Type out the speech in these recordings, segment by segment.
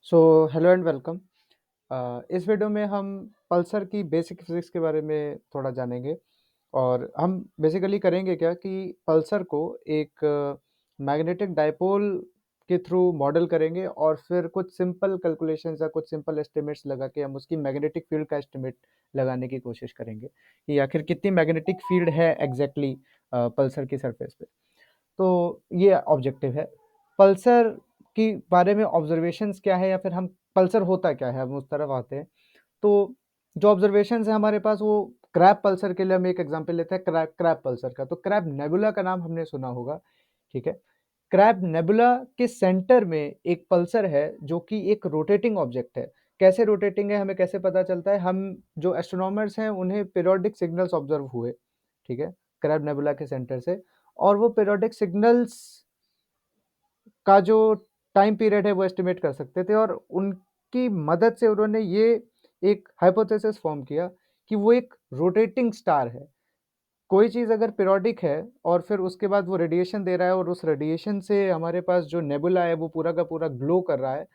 So hello and welcome. इस video में हम पल्सर की बेसिक फिजिक्स के बारे में थोड़ा जानेंगे और हम बेसिकली करेंगे क्या कि पल्सर को एक मैग्नेटिक डाइपोल के थ्रू मॉडल करेंगे और फिर कुछ सिंपल कैलकुलेशंस या कुछ सिंपल एस्टिमेट्स लगा के हम उसकी मैग्नेटिक फील्ड का एस्टिमेट लगाने की कोशिश करेंगे कि आखिर कितनी मैग्नेटिक फील्ड है एग्जैक्टली पल्सर की सरफेस पे। तो ये ऑब्जेक्टिव है। पल्सर के बारे में ऑब्जर्वेशंस क्या है या फिर हम पल्सर होता क्या है, हम उस तरफ आते हैं। तो जो ऑब्जर्वेशंस है हमारे पास वो क्रैब पल्सर के लिए हम एक एग्जांपल लेते हैं क्रैब क्रैब पल्सर का। तो क्रैब नेबुला का नाम हमने सुना होगा, ठीक है। क्रैब नेबुला के सेंटर में एक पल्सर है जो कि एक रोटेटिंग ऑब्जेक्ट है। कैसे रोटेटिंग है हमें कैसे पता चलता है? हम जो एस्ट्रोनॉमर्स हैं उन्हें पीरियोडिक सिग्नल्स ऑब्जर्व हुए, ठीक है, क्रैब नेबुला के सेंटर से। और वो पीरियोडिक सिग्नल्स का जो टाइम पीरियड है वो एस्टिमेट कर सकते थे और उनकी मदद से उन्होंने ये एक हाइपोथेसिस फॉर्म किया कि वो एक रोटेटिंग स्टार है। कोई चीज़ अगर पीरियोडिक है और फिर उसके बाद वो रेडिएशन दे रहा है और उस रेडिएशन से हमारे पास जो नेबुला है वो पूरा का पूरा ग्लो कर रहा है,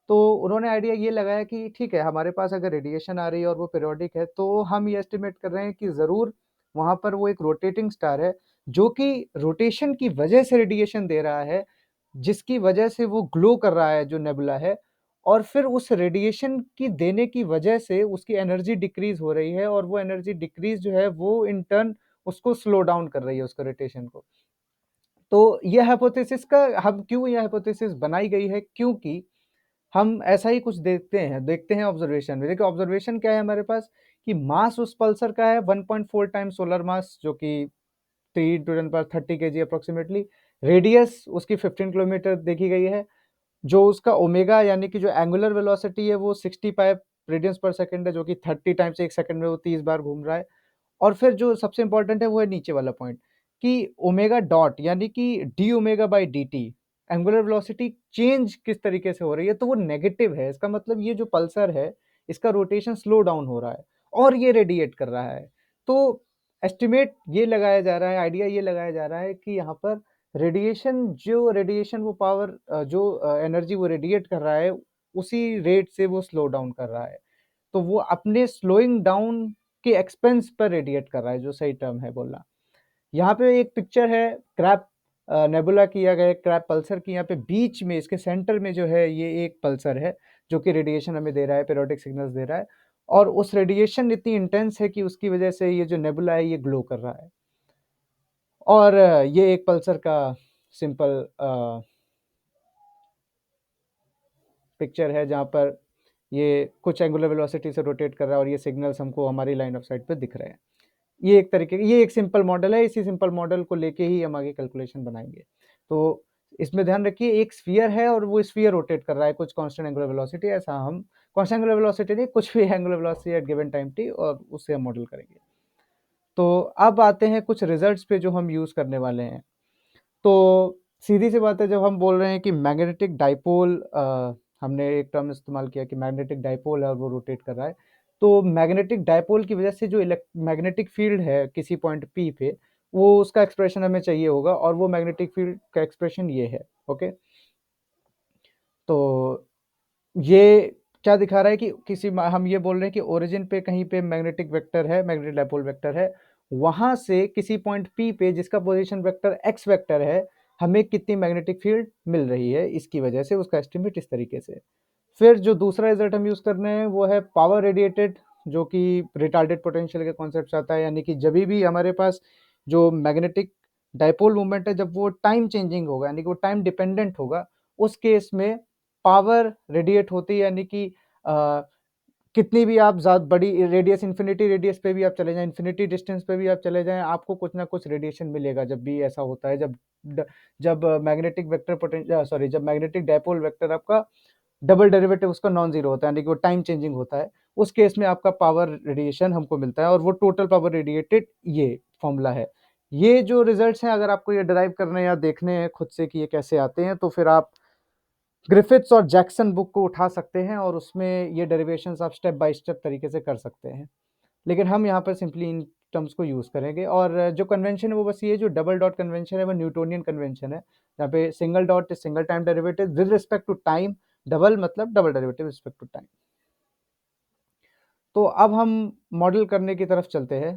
तो उन्होंने आइडिया ये लगाया कि ठीक है, हमारे पास अगर रेडिएशन आ रही है और वो पीरियोडिक है तो हम ये एस्टिमेट कर रहे हैं कि ज़रूर वहाँ पर वो एक रोटेटिंग स्टार है जो कि रोटेशन की वजह से रेडिएशन दे रहा है, जिसकी वजह से वो ग्लो कर रहा है जो नेबुला है। और फिर उस रेडिएशन की देने की वजह से उसकी एनर्जी डिक्रीज़ हो रही है और वो एनर्जी डिक्रीज़ जो है वो इन टर्न उसको स्लो डाउन कर रही है, उसका रोटेशन को। तो ये हाइपोथेसिस का हम क्यों ये हाइपोथेसिस बनाई गई है, क्योंकि हम ऐसा ही कुछ देखते हैं ऑब्जर्वेशन में। देखिए ऑब्जर्वेशन क्या है हमारे पास कि मास उस पल्सर का है 1.4 टाइम्स सोलर मास, जो कि 3 to 10 power 30 kg approximately. Radius उसकी 15 किलोमीटर देखी गई है। जो उसका ओमेगा यानी कि जो एंगुलर वेलोसिटी है वो 65 रेडियंस पर सेकंड है, जो कि 30 टाइम्स एक सेकंड में वो 30 बार घूम रहा है। और फिर जो सबसे इम्पोर्टेंट है वो है नीचे वाला पॉइंट कि ओमेगा डॉट यानी कि D omega by D T, angular velocity change किस तरीके से हो रही है, तो वो नेगेटिव है। इसका मतलब ये जो पल्सर है इसका रोटेशन स्लो डाउन हो रहा है और ये रेडिएट कर रहा है। तो एस्टिमेट ये लगाया जा रहा है, आइडिया ये लगाया जा रहा है कि यहाँ पर रेडिएशन वो पावर जो एनर्जी वो रेडिएट कर रहा है उसी रेट से वो स्लो डाउन कर रहा है। तो वो अपने स्लोइंग डाउन के एक्सपेंस पर रेडिएट कर रहा है, जो सही टर्म है बोलना। यहाँ पे एक पिक्चर है क्रैब नेबुला की या गए क्रैब पल्सर की। यहाँ पे बीच में इसके सेंटर में जो है ये एक पल्सर है जो कि रेडिएशन हमें दे रहा है, पीरियोडिक सिग्नल्स दे रहा है। और उस रेडिएशन इतनी इंटेंस है कि उसकी वजह से ये जो नेबुला है ये ग्लो कर रहा है। और ये एक पल्सर का सिंपल पिक्चर है जहाँ पर ये कुछ एंगुलर वेलोसिटी से रोटेट कर रहा है और ये सिग्नल्स हमको हमारी लाइन ऑफ साइट पे दिख रहे हैं। ये एक सिंपल मॉडल है, इसी सिंपल मॉडल को लेके ही हम आगे कैलकुलेशन बनाएंगे। तो इसमें ध्यान रखिए एक स्फीयर है और वो स्फीयर रोटेट कर रहा है कुछ कांस्टेंट एंगुलर वेलोसिटी, ऐसा हम कांस्टेंट एंगुलर वेलोसिटी नहीं, कुछ भी angular velocity at given time T, और उससे हम मॉडल करेंगे। तो अब आते हैं कुछ रिजल्ट्स पे जो हम यूज़ करने वाले हैं। तो सीधी सी बात है, जब हम बोल रहे हैं कि मैग्नेटिक डाइपोल, हमने एक टर्म इस्तेमाल किया कि मैग्नेटिक डाइपोल है और वो रोटेट कर रहा है। तो मैग्नेटिक डाइपोल की वजह से जो मैग्नेटिक फील्ड है किसी पॉइंट पी पे, वो उसका एक्सप्रेशन हमें चाहिए होगा और वो मैग्नेटिक फील्ड का एक्सप्रेशन ये है। ओके, तो ये क्या दिखा रहा है कि हम ये बोल रहे हैं कि ओरिजिन पे कहीं पे मैग्नेटिक वेक्टर है, मैग्नेटिक डाइपोल वेक्टर है, वहां से किसी पॉइंट पी पे जिसका पोजीशन वेक्टर एक्स वेक्टर है, हमें कितनी मैग्नेटिक फील्ड मिल रही है, इसकी वजह से उसका एस्टिमेट इस तरीके से। फिर जो दूसरा रिजल्ट हम यूज कर रहे हैं वो है पावर रेडिएटेड, जो कि रिटार्डेड पोटेंशियल के कॉन्सेप्ट से आता है। यानी कि जब भी हमारे पास जो मैग्नेटिक डाइपोल मूवमेंट है, जब वो टाइम चेंजिंग होगा यानी कि वो टाइम डिपेंडेंट होगा, उस केस में पावर रेडिएट होती है। यानी कि अ, कितनी भी आप ज़्यादा बड़ी रेडियस, इन्फिनिटी रेडियस पे भी आप चले जाएं, इन्फिनिटी डिस्टेंस पे भी आप चले जाएं, आपको कुछ ना कुछ रेडिएशन मिलेगा जब भी ऐसा होता है। जब मैग्नेटिक वेक्टर जब मैग्नेटिक डाइपोल वेक्टर आपका डबल डेरिवेटिव उसका नॉन जीरो होता है, यानी कि वो टाइम चेंजिंग होता है, उस केस में आपका पावर रेडिएशन हमको मिलता है और वो टोटल पावर रेडिएटेड ये फॉर्मूला है। ये जो रिजल्ट्स हैं, अगर आपको ये डिराइव करने या देखने हैं खुद से कि ये कैसे आते हैं, तो फिर आप ग्रिफिथ्स और जैक्सन बुक को उठा सकते हैं और उसमें ये डेरिवेशंस आप स्टेप बाय स्टेप तरीके से कर सकते हैं। लेकिन हम यहाँ पर सिंपली इन टर्म्स को यूज़ करेंगे। और जो कन्वेंशन है वो बस ये, जो डबल डॉट कन्वेंशन है वो न्यूटोनियन कन्वेंशन है, जहाँ पे single dot single time derivative with respect to time double मतलब double derivative respect to time. तो अब हम मॉडल करने की तरफ चलते हैं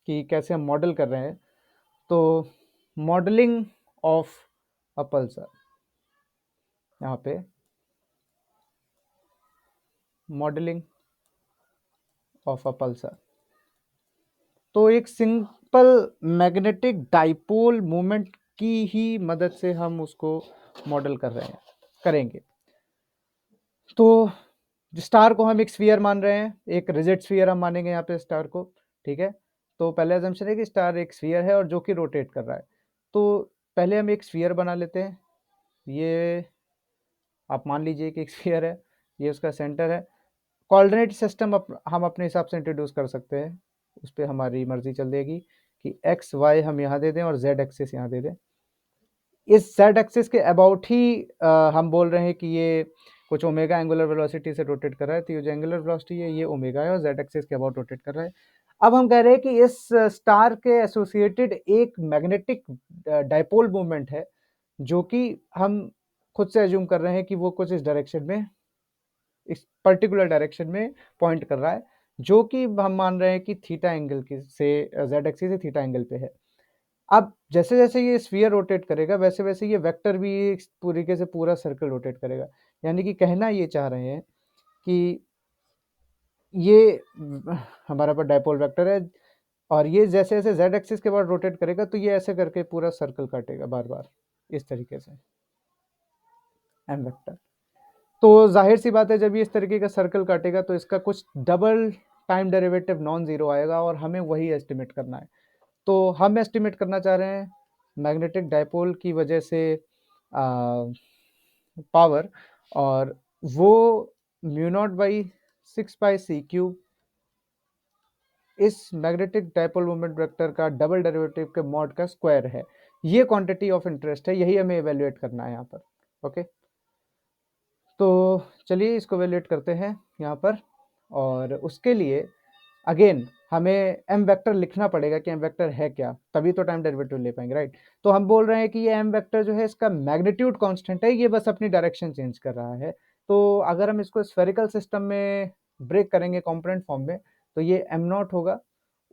कि कैसे हम मॉडल कर रहे हैं। तो मॉडलिंग ऑफ अ पल्सर, यहाँ पे मॉडलिंग ऑफ अ पल्सर, तो एक सिंपल मैग्नेटिक डाइपोल मोमेंट की ही मदद से हम उसको मॉडल कर रहे हैं, करेंगे। तो स्टार को हम एक स्फीयर मान रहे हैं, एक रिजिड स्फीयर हम मानेंगे यहाँ पे स्टार को, ठीक है। तो पहले अजम्पशन है कि स्टार एक स्फीयर है और जो कि रोटेट कर रहा है। तो पहले हम एक स्फीयर बना लेते हैं, ये आप मान लीजिए कि एक स्फीयर है, ये उसका सेंटर है। कोऑर्डिनेट सिस्टम हम अपने हिसाब से इंट्रोड्यूस कर सकते हैं, उस पर हमारी मर्जी चल देगी कि एक्स वाई हम यहाँ दे दें और जेड एक्सिस यहाँ दे दें। इस जेड एक्सिस के अबाउट ही हम बोल रहे हैं कि ये कुछ ओमेगा एंगुलर वेलोसिटी से रोटेट कर रहा है, तो ये जो एंगुलर वेलोसिटी है ये ओमेगा है और जेड एक्सिस के अबाउट रोटेट कर रहा है। अब हम कह रहे हैं कि इस स्टार के एसोसिएटेड एक मैग्नेटिक डाइपोल मूवमेंट है, जो कि हम खुद से एज्यूम कर रहे हैं कि वो कुछ इस डायरेक्शन में, इस पर्टिकुलर डायरेक्शन में पॉइंट कर रहा है, जो कि हम मान रहे हैं कि थीटा एंगल की से जेड एक्सिस से थीटा एंगल पे है। अब जैसे जैसे ये स्फीयर रोटेट करेगा वैसे वैसे ये वेक्टर भी इस तरीके से पूरा सर्कल रोटेट करेगा। यानी कि कहना ये चाह रहे हैं कि ये हमारा पर डाइपोल वेक्टर है और ये जैसे जैसे जेड एक्सिस के बाद रोटेट करेगा तो ये ऐसे करके पूरा सर्कल काटेगा बार बार इस तरीके से एम वेक्टर। तो जाहिर सी बात है जब ये इस तरीके का सर्कल काटेगा तो इसका कुछ double time derivative non zero आएगा और हमें वही एस्टिमेट करना है। तो हम एस्टिमेट करना चाह रहे हैं मैग्नेटिक डाइपोल की वजह से पावर, और वो mu naught by 6 pi c³ इस मैग्नेटिक डाइपोल मोमेंट वेक्टर का डबल डेरिवेटिव के मॉड का स्क्वायर है। ये क्वांटिटी ऑफ इंटरेस्ट है, यही हमें इवेल्युएट करना है यहाँ पर। ओके, तो चलिए इसको इवेल्युएट करते हैं यहाँ पर। और उसके लिए अगेन हमें एम वेक्टर लिखना पड़ेगा कि एम वेक्टर है क्या, तभी तो टाइम डेरिवेटिव ले पाएंगे, राइट। तो हम बोल रहे हैं कि ये एम वेक्टर जो है इसका मैग्नीट्यूड कांस्टेंट है, ये बस अपनी डायरेक्शन चेंज कर रहा है। तो अगर हम इसको स्फेरिकल सिस्टम में ब्रेक करेंगे कंपोनेंट फॉर्म में, तो ये एम नॉट होगा।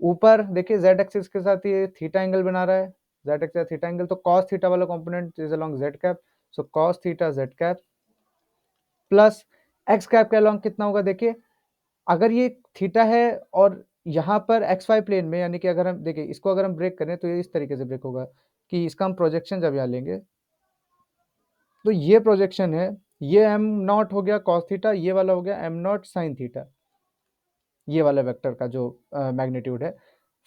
ऊपर देखिए जेड एक्सिस के साथ ये थीटा एंगल बना रहा है, जेड एक्सिस थीटा एंगल, तो कॉस थीटा वाला component is along Z cap, so cos theta Z cap plus x cap के अलोंग कितना होगा। देखिए अगर ये थीटा है और यहाँ पर एक्स वाई प्लेन में, यानी कि अगर हम देखिए इसको अगर हम ब्रेक करें तो ये इस तरीके से ब्रेक होगा कि इसका हम प्रोजेक्शन जब यहाँ लेंगे तो ये प्रोजेक्शन है, ये एम नॉट हो गया कॉस थीटा, ये वाला हो गया एम नॉट साइन थीटा, ये वाला वेक्टर का जो मैग्नीट्यूड है।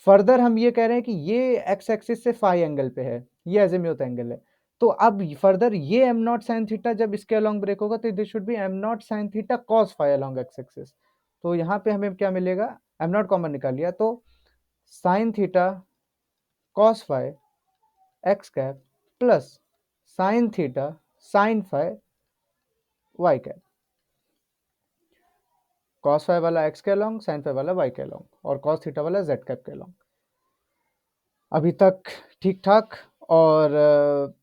फर्दर हम ये कह रहे हैं कि ये एक्स एक्सिस से फाई एंगल पे है, ये एजिम्यूथ एंगल है। तो अब फर्दर ये एम नॉट साइन थीटा जब इसके अलोंग ब्रेक होगा तो this should be m not sine theta cos phi along x axis. तो यहाँ पे हमें क्या मिलेगा, एम नॉट कॉमन निकाल लिया तो sine theta cos phi x cap plus sine theta sine phi y cap, cos phi वाला एक्स के अलोंग, साइन फाई वाला वाई के अलोंग और कॉस थीटा वाला जेड कैप के अलोंग। अभी तक ठीक ठाक। और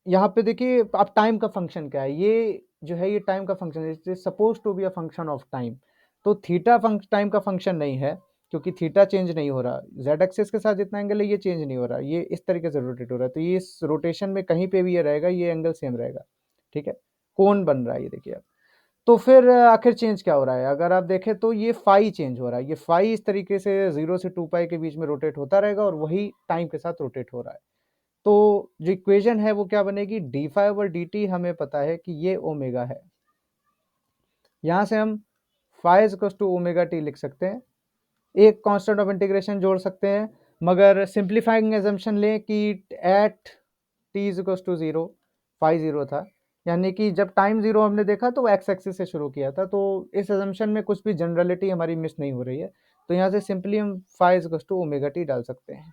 यहाँ पे देखिए अब टाइम का फंक्शन क्या है, ये जो है ये टाइम का फंक्शन है, it suppose to be a function of time. तो थीटा टाइम का फंक्शन नहीं है क्योंकि थीटा चेंज नहीं हो रहा, जेड एक्सिस के साथ जितना एंगल है ये चेंज नहीं हो रहा, ये इस तरीके से रोटेट हो रहा है, तो ये इस रोटेशन में कहीं पे भी ये रहेगा, ये एंगल सेम रहेगा, ठीक है। कोण बन रहा है ये देखिए अब। तो फिर आखिर चेंज क्या हो रहा है, अगर आप देखें तो ये फाई चेंज हो रहा है, ये फाई इस तरीके से 0 से 2 पाई के बीच में रोटेट होता रहेगा और वही टाइम के साथ रोटेट हो रहा है। तो जो इक्वेशन है वो क्या बनेगी, d phi over d t, हमें पता है कि ये ओमेगा है, यहाँ से हम phi is equal to omega t लिख सकते हैं, एक कांस्टेंट ऑफ इंटीग्रेशन जोड़ सकते हैं, मगर सिंप्लीफाइंग एजम्पशन लें कि at t is equal to zero, phi zero था, यानी कि जब टाइम जीरो हमने देखा तो एक्स एक्सिस से शुरू किया था, तो इस एजम्पशन में कुछ भी जनरलिटी हमारी मिस नहीं हो रही है। तो यहाँ से सिंपली हम phi is equal to omega T डाल सकते हैं।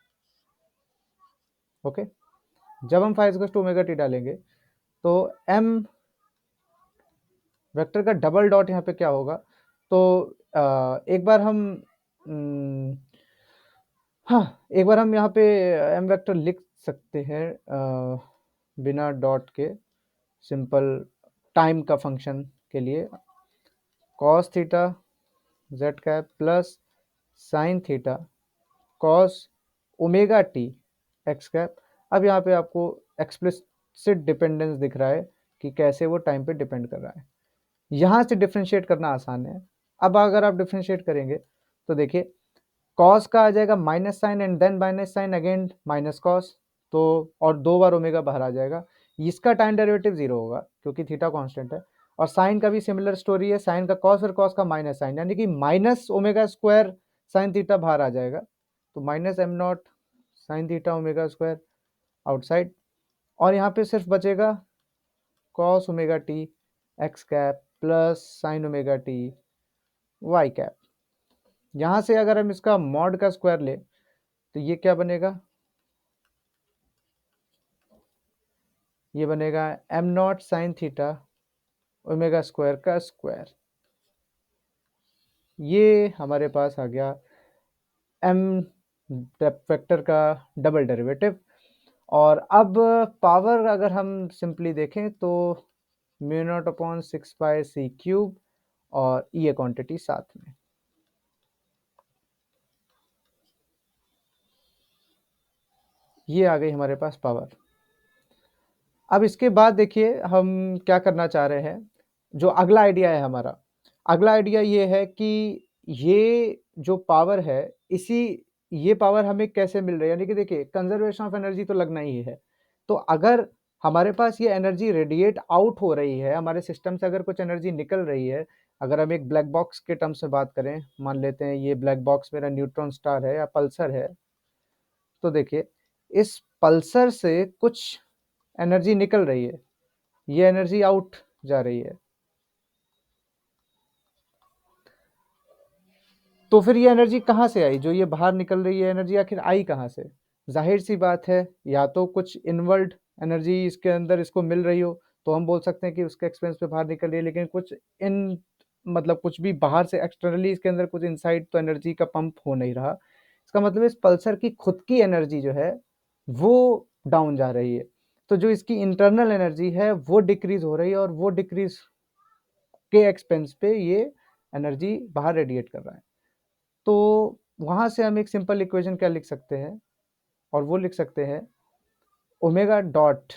ओके, जब हम phi is equal to omega T डालेंगे तो एम वेक्टर का डबल डॉट यहाँ पे क्या होगा, तो एक बार हम हाँ एक बार हम यहाँ पे एम वेक्टर लिख सकते हैं बिना डॉट के, सिंपल टाइम का फंक्शन के लिए cos theta Z cap plus sine theta cos omega T X cap. अब यहाँ पे आपको एक्सप्लिसिट डिपेंडेंस दिख रहा है कि कैसे वो टाइम पे डिपेंड कर रहा है। यहाँ से डिफ्रेंशिएट करना आसान है। अब अगर आप डिफ्रेंशिएट करेंगे तो देखिए कॉस का आ जाएगा minus sine and then minus sine again minus cos, तो और 2 बार ओमेगा बाहर आ जाएगा। इसका टाइम डेरिवेटिव 0 होगा क्योंकि थीटा कांस्टेंट है। और साइन का भी सिमिलर स्टोरी है, साइन का कॉस और कॉस का माइनस साइन, यानी कि minus omega square sine theta बाहर आ जाएगा, तो minus M not sine theta omega square outside. और यहाँ पे सिर्फ बचेगा cos omega T X cap plus sine omega T Y cap. यहाँ से अगर हम इसका मॉड का स्क्वायर ले तो ये क्या बनेगा, ये बनेगा am not sine theta omega square का स्क्वायर। ये हमारे पास आ गया एम वेक्टर का डबल डेरिवेटिव। और अब पावर अगर हम सिंपली देखें तो म्यू नॉट अपॉन 6/c³ और ये क्वांटिटी साथ में। ये आ गई हमारे पास पावर। अब इसके बाद देखिए हम क्या करना चाह रहे हैं। जो अगला आइडिया है हमारा, अगला आइडिया ये है कि ये जो पावर है इसी ये पावर हमें कैसे मिल रही है, यानी कि देखिए कंजर्वेशन ऑफ एनर्जी तो लगना ही है। तो अगर हमारे पास ये एनर्जी रेडिएट आउट हो रही है, हमारे सिस्टम से अगर कुछ एनर्जी निकल रही है, अगर हम एक ब्लैक बॉक्स के टर्म से बात करें, मान लेते हैं ये ब्लैक बॉक्स मेरा न्यूट्रॉन स्टार है या पल्सर है, तो देखिए इस पल्सर से कुछ एनर्जी निकल रही है, ये एनर्जी आउट जा रही है। तो फिर ये एनर्जी कहाँ से आई, जो ये बाहर निकल रही है एनर्जी आखिर आई कहाँ से? जाहिर सी बात है, या तो कुछ इनवर्ड एनर्जी इसके अंदर इसको मिल रही हो तो हम बोल सकते हैं कि उसके एक्सपेंस पे बाहर निकल रही है, लेकिन कुछ इन मतलब कुछ भी बाहर से एक्सटर्नली इसके अंदर कुछ इनसाइड तो एनर्जी का पंप हो नहीं रहा। इसका मतलब इस पल्सर की खुद की एनर्जी जो है वो डाउन जा रही है। तो जो इसकी इंटरनल एनर्जी है वो डिक्रीज हो रही है और वो डिक्रीज के एक्सपेंस पे ये एनर्जी बाहर रेडिएट कर रहा है। तो वहाँ से हम एक सिंपल इक्वेशन क्या लिख सकते हैं, और वो लिख सकते हैं omega dot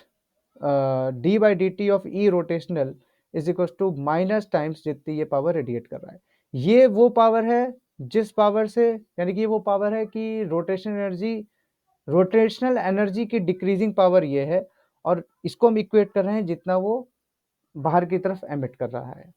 D by D T of E rotational is equal to minus times जितनी ये पावर रेडिएट कर रहा है। ये वो पावर है जिस पावर से, यानी कि वो पावर है कि रोटेशनल एनर्जी की डिक्रीजिंग पावर ये है, और इसको हम इक्वेट कर रहे हैं जितना वो बाहर की तरफ एमिट कर रहा है।